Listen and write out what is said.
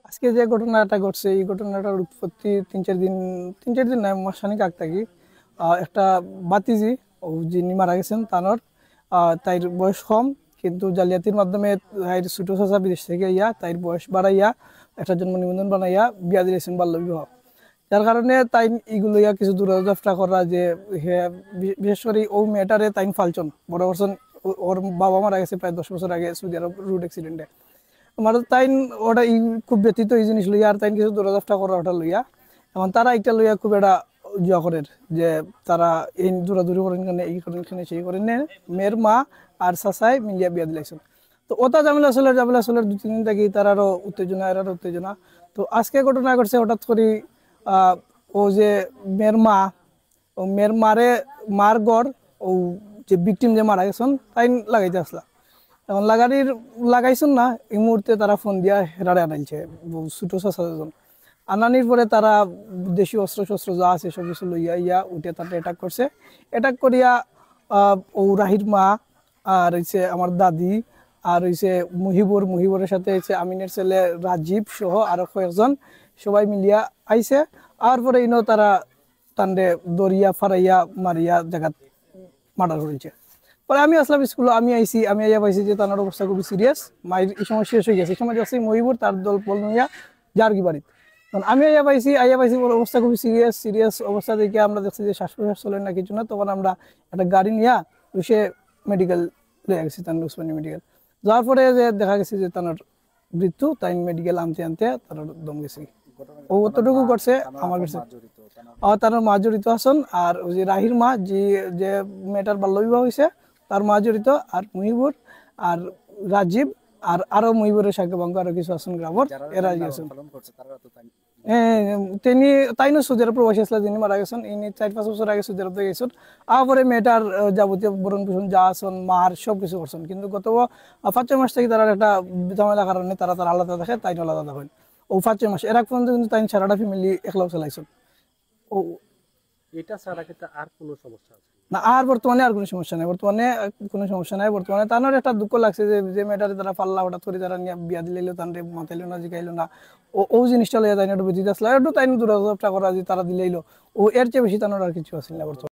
আজকে যে ঘটনাটা ঘটছে এই ঘটনাটার উৎপত্তি তিন চার দিন নয় মাসখানিক আগ থাকি একটা বাতিজি ও যিনি মারা গেছেন তানোর তাইর বয়স কম কিন্তু জালিয়াতির মাধ্যমে তাইর ছোট চাচা বিদেশ থেকে ইয়া তাইর বয়স বাড়াইয়া একটা জন্ম নিবন্ধন বানাইয়া বিয়া দিয়েছেন বাল্য বিবাহ। যার কারণে তাই এগুলো ইয়া কিছু দূরযাত্রা করা যে বিশেষ করে ও মেয়েটারে তাইন ফালছন বড় বছর ওর বাবা মারা গেছে প্রায় 10 বছর আগে সৌদি আরব রোড অ্যাক্সিডেন্টে। আমার তাইন ওটা খুব ব্যতীত এই জিনিস লইয়া আর তাইন কিছু দূরযাত্রা করা ওটা লইয়া এখন তারা একটা লইয়া খুব একটা ইয়া করেন যে তারা এই দূরাদূরি করেন কেন এই করেন কেন সেই করেন মেয়ের মা আর চাচাই মিলিয়া বিয়া দিলাইছেন। তো ওটা ঝামেলা চলের 2-3 দিন থাকি তার আরো উত্তেজনা এর উত্তেজনা। তো আজকে ঘটনা ঘটছে হঠাৎ করে ও যে মেয়ের মা ও মেয়ের মার গড় ও যে ভিকটিম যে মারা গেছেন তাই লাগাইতে আসলা। এখন লাগাইছেন না এই মুহূর্তে তারা ফোন দিয়া হেরারে আনাইছে ছোট চাচাজন। আনানির পরে তারা দেশীয় অস্ত্র শস্ত্র যা আছে সব কিছু লইয়া ইয়া উঠে তাতে অ্যাটাক করছে। অ্যাটাক করিয়া ও রাহির মা আর হইছে আমার দাদি আর হইছে মুহিবরের সাথে হইছে আমিনের ছেলে রাজীব সহ আরো কয়েকজন সবাই মিলিয়া আইছে। আর পরে ইনো তারা তান্ডে দরিয়া ফারাইয়া মারিয়া জায়গা মার্ডার করেছে। পরে আমি আসলাম স্কুলে, আমি আইয়া পাইছি যে তার অবস্থা খুবই সিরিয়াস, মায়ের এই সময় শেষ হয়ে গেছে। এই সময় যাচ্ছে মহিবুর তার দল বল নিয়া জার্গি বাড়িতে। তখন আমি আইয়া পাইছি ওর অবস্থা খুবই সিরিয়াস অবস্থা দেখে আমরা দেখছি যে শ্বাস প্রশ্বাস চলে না কিছু না। তখন আমরা একটা গাড়ি নিয়ে সে মেডিকেল লয়ে গেছি, তার উসমানী মেডিকেল। যাওয়ার পরে যে দেখা গেছে যে তার মৃত্যু, তাই মেডিকেল আনতে তার দম গেছে। ও অতটুকু করছে আমার কাছে। তার মা জড়িত আছেন, আর ওই যে রাহির মা যে মেয়েটার বাল্য বিবাহ হয়েছে তার মা জড়িত, আর মুহিবুর আর রাজীব আর আরো মুহিবুরের সাক্ষাৎ আরো কিছু আছেন গ্রামের এরা গেছেন। তিনি তাইনো সৌদি আরব প্রবাসী আসলে যিনি মারা গেছেন ইনি 4-5 বছর আগে সৌদি আরব থেকে গেছেন। তারপরে মেয়েটার যাবতীয় বরণ পোষণ যা আছেন মার সবকিছু করছেন, কিন্তু গত 5-6 মাস থেকে তারা একটা ঝামেলার কারণে তারা আলাদা দেখে, তাই আলাদা দেখেন। ও 5-6 মাস এর আগ পর্যন্ত কিন্তু তাই সারাটা ফ্যামিলি একলাও চালাইছেন। ও এটা ছাড়া কিন্তু আর কোনো সমস্যা আছে না, আর বর্তমানে আর কোনো সমস্যা নাই। বর্তমানে তার একটা দুঃখ লাগছে যে মেয়েটারে তারা পাল্লা হঠাৎ করে তারা নিয়ে বিয়া দিলাইলো, তার মাথাইলো না জিগাইলো না। ও জিনিসটা লইয়া তাই একটু বেঁচে আসলে একটু তাই দূরযাত্রা করা যে তারা দিলাইলো, ও এর চেয়ে বেশি তানোর আর কিছু আছে না বর্তমানে।